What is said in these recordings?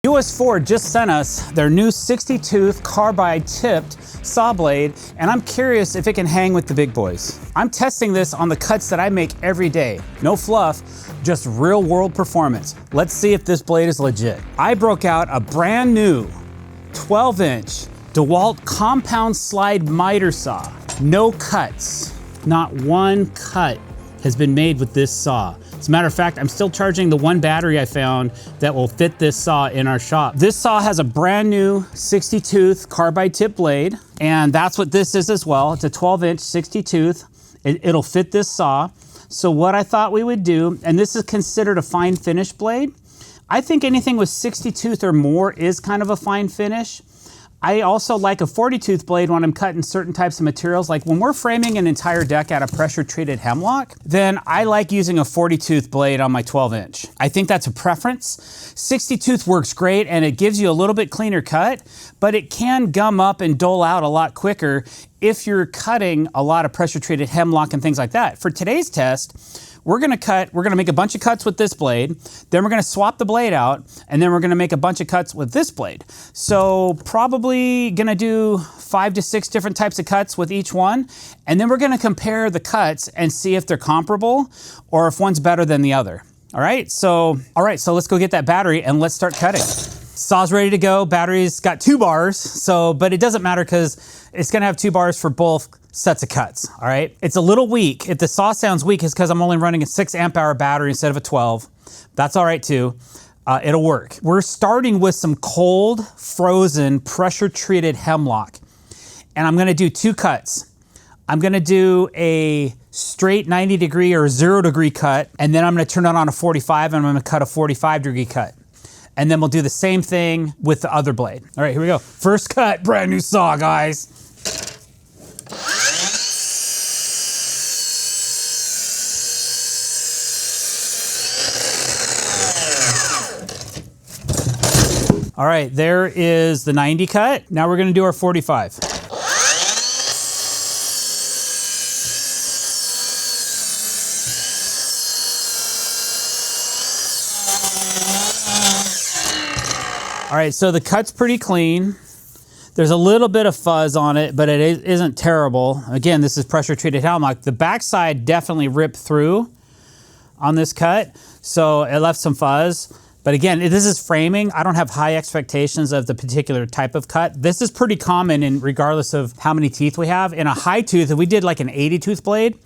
US Ford just sent us their new 60-tooth carbide tipped saw blade, and I'm curious if it can hang with the big boys. I'm testing this on the cuts that I make every day. No fluff, just real world performance. Let's see if this blade is legit. I broke out a brand new 12-inch DeWalt compound slide miter saw. No cuts, not one cut has been made with this saw. As a matter of fact, I'm still charging the one battery I found that will fit this saw in our shop. This saw has a brand new 60-tooth carbide tip blade, and that's what this is as well. It's a 12-inch 60-tooth. It'll fit this saw. So what I thought we would do, and this is considered a fine finish blade. I think anything with 60-tooth or more is kind of a fine finish. I also like a 40-tooth blade when I'm cutting certain types of materials. Like when we're framing an entire deck out of pressure-treated hemlock, then I like using a 40-tooth blade on my 12-inch. I think that's a preference. 60-tooth works great and it gives you a little bit cleaner cut, but it can gum up and dull out a lot quicker if you're cutting a lot of pressure-treated hemlock and things like that. For today's test, we're gonna make a bunch of cuts with this blade, then we're gonna swap the blade out, and then we're gonna make a bunch of cuts with this blade. So probably gonna do 5 to 6 different types of cuts with each one, and then we're gonna compare the cuts and see if they're comparable or if one's better than the other. All right, so let's go get that battery and let's start cutting. Saw's ready to go, battery's got 2 bars, but it doesn't matter because it's gonna have 2 bars for both sets of cuts, all right? It's a little weak. If the saw sounds weak, it's because I'm only running a 6 amp hour battery instead of a 12. That's all right too. It'll work. We're starting with some cold, frozen, pressure-treated hemlock. And I'm gonna do 2 cuts. I'm gonna do a straight 90-degree or 0-degree cut, and then I'm gonna turn it on a 45 and I'm gonna cut a 45-degree cut. And then we'll do the same thing with the other blade. All right, here we go. First cut, brand new saw, guys. All right, there is the 90 cut. Now we're gonna do our 45. All right, so the cut's pretty clean. There's a little bit of fuzz on it, but it isn't terrible. Again, this is pressure treated hemlock. The backside definitely ripped through on this cut, so it left some fuzz. But again, this is framing. I don't have high expectations of the particular type of cut. This is pretty common in regardless of how many teeth we have. In a high tooth, if we did like an 80-tooth blade,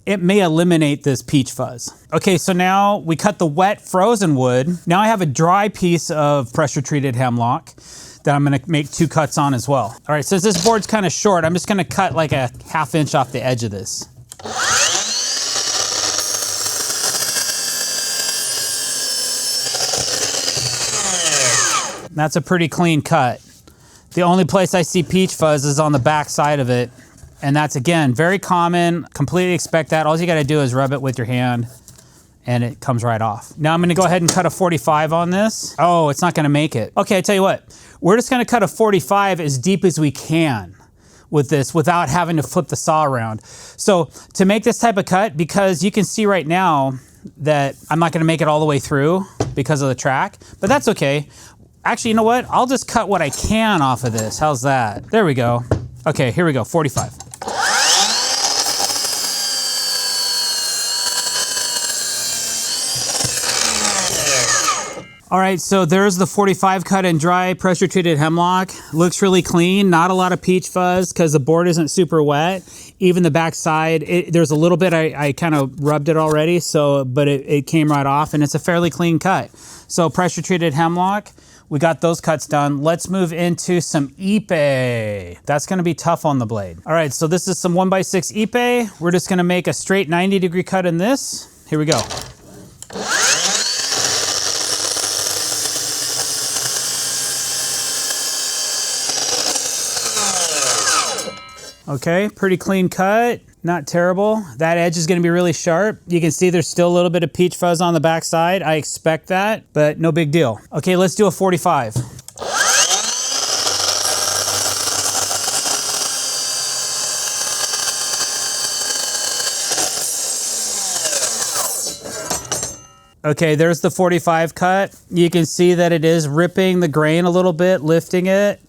it may eliminate this peach fuzz. Okay, so now we cut the wet frozen wood. Now I have a dry piece of pressure treated hemlock that I'm gonna make 2 cuts on as well. All right, since this board's kind of short, I'm just gonna cut like a 1/2 inch off the edge of this. That's a pretty clean cut. The only place I see peach fuzz is on the back side of it. And that's, again, very common, completely expect that. All you gotta do is rub it with your hand and it comes right off. Now I'm gonna go ahead and cut a 45 on this. Oh, it's not gonna make it. Okay, I tell you what, we're just gonna cut a 45 as deep as we can with this without having to flip the saw around. So to make this type of cut, because you can see right now that I'm not gonna make it all the way through because of the track, but that's okay. Actually, you know what? I'll just cut what I can off of this. How's that? There we go. Okay, here we go, 45. All right, so there's the 45 cut and dry pressure treated hemlock. Looks really clean, not a lot of peach fuzz because the board isn't super wet. Even the back side, there's a little bit, I kind of rubbed it already, but it came right off and it's a fairly clean cut. So pressure treated hemlock, we got those cuts done. Let's move into some Ipe. That's gonna be tough on the blade. All right, so this is some 1x6 Ipe. We're just gonna make a straight 90-degree cut in this. Here we go. Okay, pretty clean cut. Not terrible. That edge is gonna be really sharp. You can see there's still a little bit of peach fuzz on the back side. I expect that, but no big deal. Okay, let's do a 45. Okay, there's the 45 cut. You can see that it is ripping the grain a little bit, lifting it.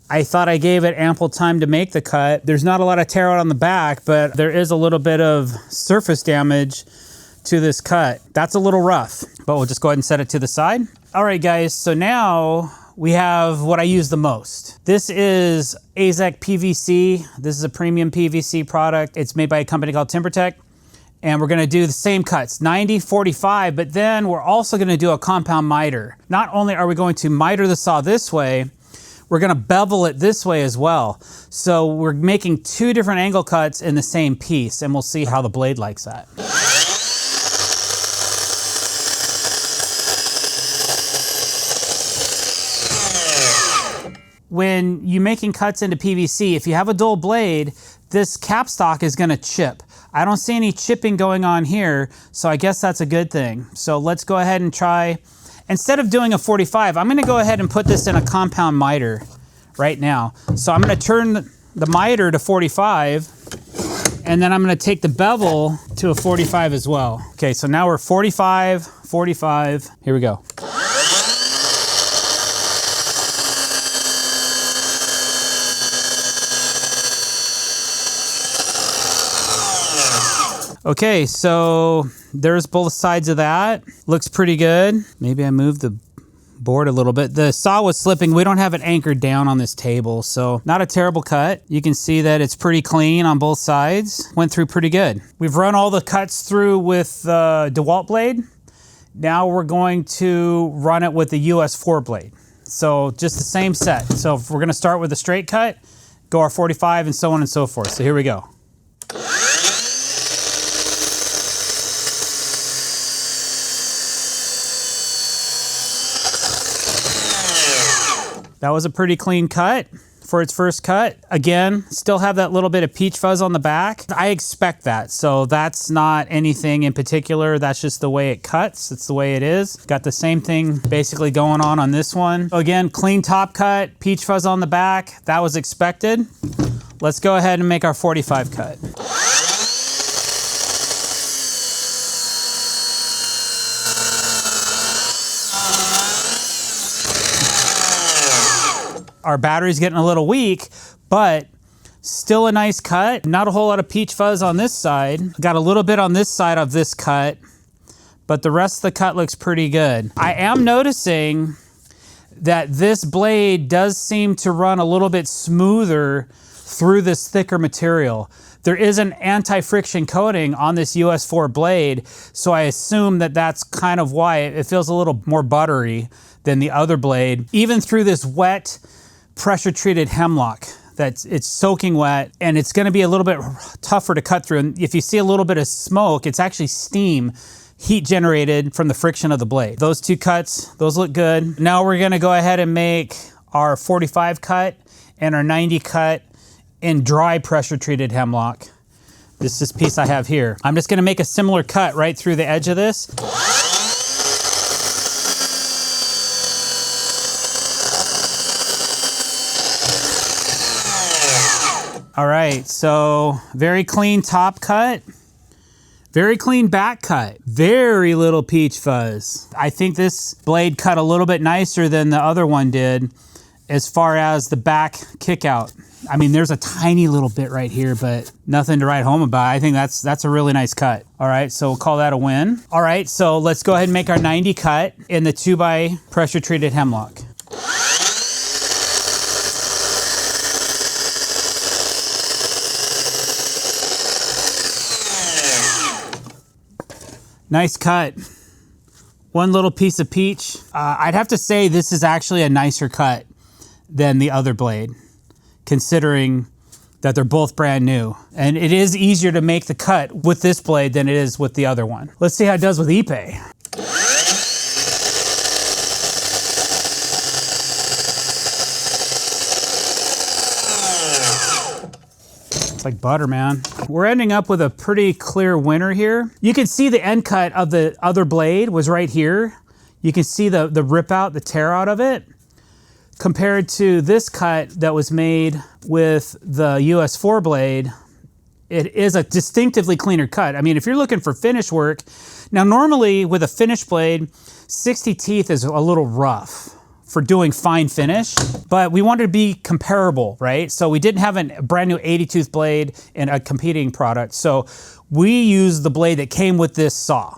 I thought I gave it ample time to make the cut. There's not a lot of tear out on the back, but there is a little bit of surface damage to this cut. That's a little rough, but we'll just go ahead and set it to the side. All right, guys, so now we have what I use the most. This is AZEK PVC. This is a premium PVC product. It's made by a company called Timber Tech. And we're gonna do the same cuts, 90, 45, but then we're also gonna do a compound miter. Not only are we going to miter the saw this way, we're gonna bevel it this way as well. So we're making two different angle cuts in the same piece, and we'll see how the blade likes that. When you're making cuts into PVC, if you have a dull blade, this capstock is gonna chip. I don't see any chipping going on here, so I guess that's a good thing. So let's go ahead and try, instead of doing a 45, I'm gonna go ahead and put this in a compound miter right now. So I'm gonna turn the miter to 45, and then I'm gonna take the bevel to a 45 as well. Okay, so now we're 45, 45, here we go. Okay, so there's both sides of that. Looks pretty good. Maybe I moved the board a little bit. The saw was slipping. We don't have it anchored down on this table, so not a terrible cut. You can see that it's pretty clean on both sides. Went through pretty good. We've run all the cuts through with the DeWalt blade. Now we're going to run it with the US 4 blade. So just the same set. So if we're gonna start with a straight cut, go our 45 and so on and so forth. So here we go. That was a pretty clean cut for its first cut. Again, still have that little bit of peach fuzz on the back. I expect that, so that's not anything in particular. That's just the way it cuts. It's the way it is. Got the same thing basically going on this one. Again, clean top cut, peach fuzz on the back. That was expected. Let's go ahead and make our 45 cut. Our battery's getting a little weak, but still a nice cut. Not a whole lot of peach fuzz on this side. Got a little bit on this side of this cut, but the rest of the cut looks pretty good. I am noticing that this blade does seem to run a little bit smoother through this thicker material. There is an anti-friction coating on this US 4 blade, so I assume that that's kind of why it feels a little more buttery than the other blade. Even through this wet, pressure-treated hemlock, it's soaking wet, and it's gonna be a little bit tougher to cut through. And if you see a little bit of smoke, it's actually steam, heat generated from the friction of the blade. Those two cuts, those look good. Now we're gonna go ahead and make our 45 cut and our 90 cut in dry pressure-treated hemlock. This is this piece I have here. I'm just gonna make a similar cut right through the edge of this. All right, so very clean top cut, very clean back cut, very little peach fuzz. I think this blade cut a little bit nicer than the other one did as far as the back kick out. I mean, there's a tiny little bit right here, but nothing to write home about. I think that's a really nice cut. All right, so we'll call that a win. All right, so let's go ahead and make our 90 cut in the 2x pressure treated hemlock. Nice cut. One little piece of peach. I'd have to say this is actually a nicer cut than the other blade, considering that they're both brand new. And it is easier to make the cut with this blade than it is with the other one. Let's see how it does with Ipe. It's like butter, man. We're ending up with a pretty clear winner here. You can see the end cut of the other blade was right here. You can see the rip out, the tear out of it, compared to this cut that was made with the US 4 blade. it is a distinctively cleaner cut. I mean, if you're looking for finish work, now normally with a finish blade, 60 teeth is a little rough for doing fine finish, but we wanted to be comparable, right? So we didn't have a brand new 80 tooth blade in a competing product. So we used the blade that came with this saw.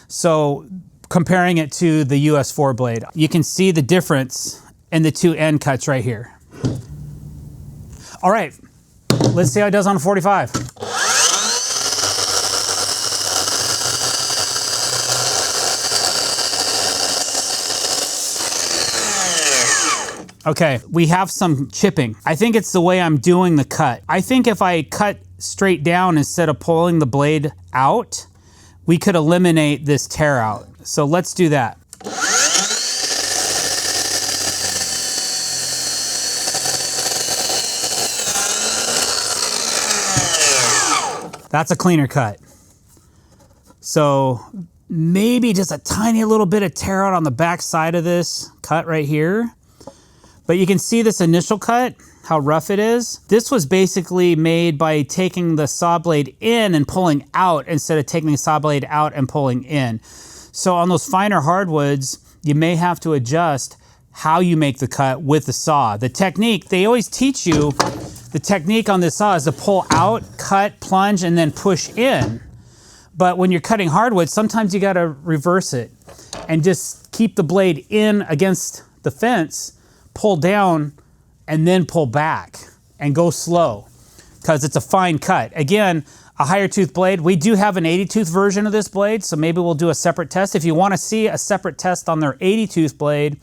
So comparing it to the US 4 blade, you can see the difference in the two end cuts right here. All right, let's see how it does on a 45. Okay, we have some chipping. I think it's the way I'm doing the cut. I think if I cut straight down instead of pulling the blade out, we could eliminate this tear out. So let's do that. That's a cleaner cut. So maybe just a tiny little bit of tear out on the back side of this cut right here. But you can see this initial cut, how rough it is. This was basically made by taking the saw blade in and pulling out instead of taking the saw blade out and pulling in. So on those finer hardwoods, you may have to adjust how you make the cut with the saw. The technique, they always teach you, the technique on this saw is to pull out, cut, plunge, and then push in. But when you're cutting hardwood, sometimes you gotta reverse it and just keep the blade in against the fence, pull down, and then pull back and go slow because it's a fine cut. Again, a higher tooth blade. We do have an 80 tooth version of this blade, so maybe we'll do a separate test. If you want to see a separate test on their 80 tooth blade,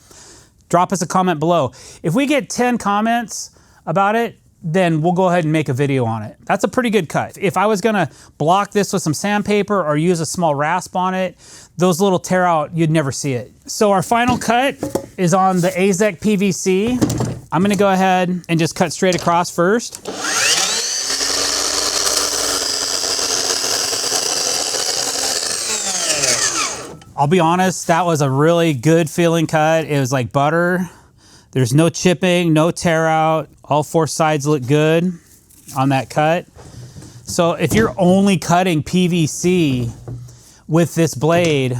drop us a comment below. If we get 10 comments about it, then we'll go ahead and make a video on it. That's a pretty good cut. If I was gonna block this with some sandpaper or use a small rasp on it, those little tear out, you'd never see it. So our final cut is on the AZEK PVC. I'm gonna go ahead and just cut straight across first. I'll be honest, that was a really good feeling cut. It was like butter. There's no chipping, no tear out. All four sides look good on that cut. So if you're only cutting PVC with this blade,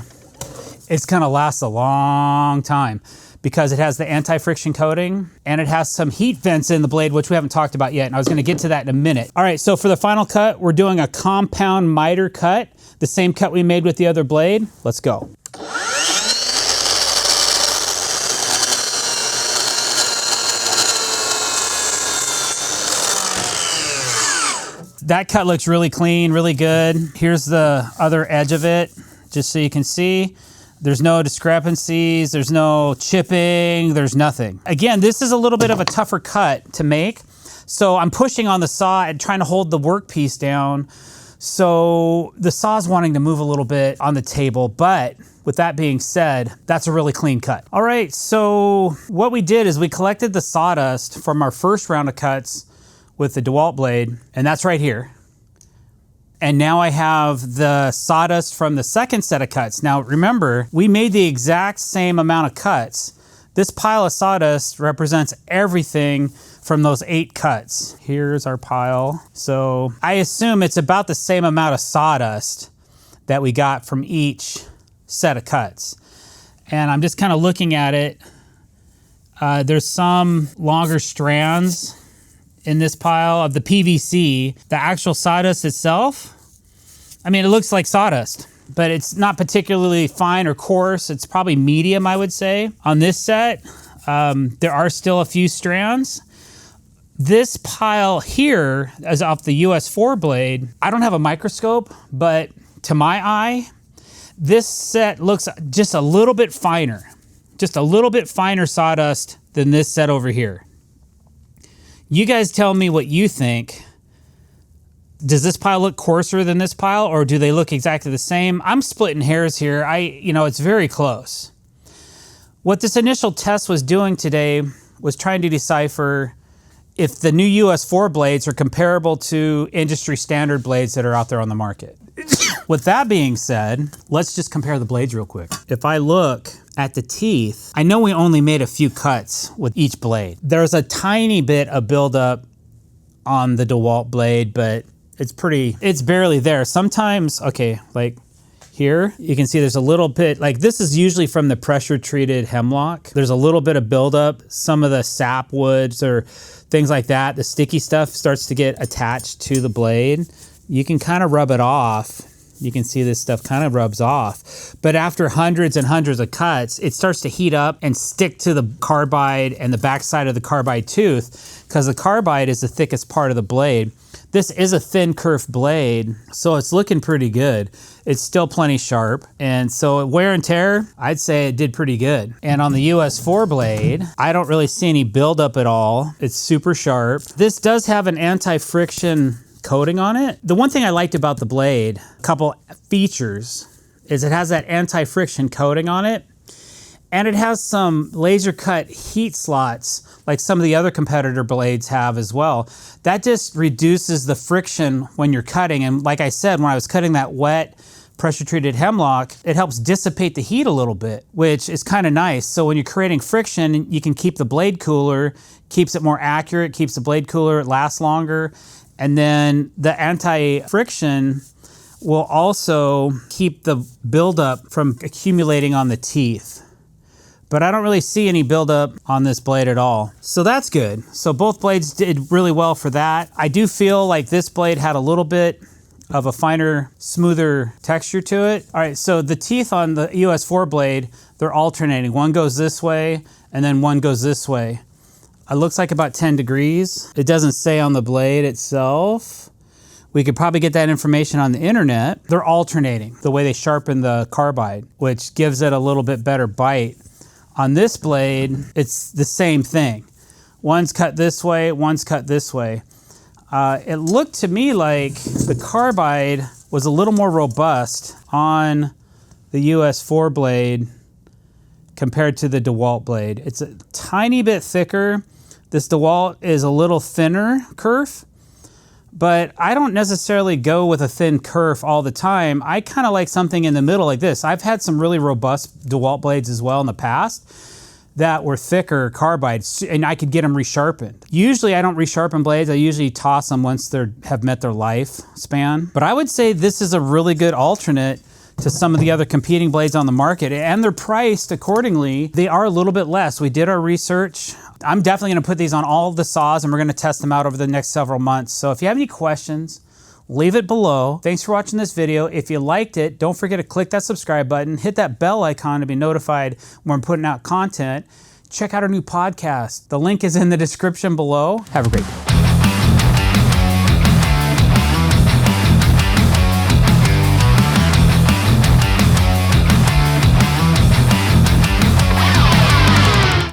it's gonna last a long time because it has the anti-friction coating and it has some heat vents in the blade, which we haven't talked about yet. And I was gonna get to that in a minute. All right, so for the final cut, we're doing a compound miter cut, the same cut we made with the other blade. Let's go. That cut looks really clean, really good. Here's the other edge of it, just so you can see. There's no discrepancies, there's no chipping, there's nothing. Again, this is a little bit of a tougher cut to make. So I'm pushing on the saw and trying to hold the workpiece down. So the saw's wanting to move a little bit on the table, but with that being said, that's a really clean cut. All right, so what we did is we collected the sawdust from our first round of cuts with the DeWalt blade, and that's right here. And now I have the sawdust from the second set of cuts. Now remember, we made the exact same amount of cuts. This pile of sawdust represents everything from those 8 cuts. Here's our pile. So I assume it's about the same amount of sawdust that we got from each set of cuts. And I'm just kind of looking at it. There's some longer strands in this pile of the PVC. The actual sawdust itself, I mean, it looks like sawdust, but it's not particularly fine or coarse. It's probably medium, I would say. On this set, there are still a few strands. This pile here is off the US 4 blade. I don't have a microscope, but to my eye, this set looks just a little bit finer. Just a little bit finer sawdust than this set over here. You guys tell me what you think. Does this pile look coarser than this pile, or do they look exactly the same? I'm splitting hairs here. It's very close. What this initial test was doing today was trying to decipher if the new US 4 blades are comparable to industry standard blades that are out there on the market. With that being said, let's just compare the blades real quick. If I look at the teeth, I know we only made a few cuts with each blade. There's a tiny bit of buildup on the DeWalt blade, but it's barely there. Sometimes, okay, like here, you can see there's a little bit, like this is usually from the pressure treated hemlock. There's a little bit of buildup. Some of the sap woods or things like that, the sticky stuff starts to get attached to the blade. You can kind of rub it off. You can see this stuff kind of rubs off. But after hundreds and hundreds of cuts, it starts to heat up and stick to the carbide and the backside of the carbide tooth, because the carbide is the thickest part of the blade. This is a thin kerf blade, so it's looking pretty good. It's still plenty sharp. And so wear and tear, I'd say it did pretty good. And on the US 4 blade, I don't really see any buildup at all. It's super sharp. This does have an anti-friction coating on it. The one thing I liked about the blade, a couple features, is it has that anti-friction coating on it, and it has some laser cut heat slots like some of the other competitor blades have as well. That just reduces the friction when you're cutting. And like I said, when I was cutting that wet pressure treated hemlock, it helps dissipate the heat a little bit, which is kind of nice. So when you're creating friction, you can keep the blade cooler, keeps it more accurate, keeps the blade cooler, it lasts longer. And then the anti-friction will also keep the buildup from accumulating on the teeth. But I don't really see any buildup on this blade at all. So that's good. So both blades did really well for that. I do feel like this blade had a little bit of a finer, smoother texture to it. All right, so the teeth on the US 4 blade, they're alternating. One goes this way, and then one goes this way. It looks like about 10 degrees. It doesn't say on the blade itself. We could probably get that information on the internet. They're alternating the way they sharpen the carbide, which gives it a little bit better bite. On this blade, it's the same thing. One's cut this way, one's cut this way. It looked to me like the carbide was a little more robust on the US 4 blade compared to the DeWalt blade. It's a tiny bit thicker. This DeWalt is a little thinner kerf, but I don't necessarily go with a thin kerf all the time. I kind of like something in the middle like this. I've had some really robust DeWalt blades as well in the past that were thicker carbides, and I could get them resharpened. Usually I don't resharpen blades. I usually toss them once they have met their lifespan. But I would say this is a really good alternate to some of the other competing blades on the market, and they're priced accordingly. They are a little bit less. We did our research. I'm definitely gonna put these on all of the saws, and we're gonna test them out over the next several months. So if you have any questions, leave it below. Thanks for watching this video. If you liked it, don't forget to click that subscribe button, hit that bell icon to be notified when we're putting out content. Check out our new podcast. The link is in the description below. Have a great day.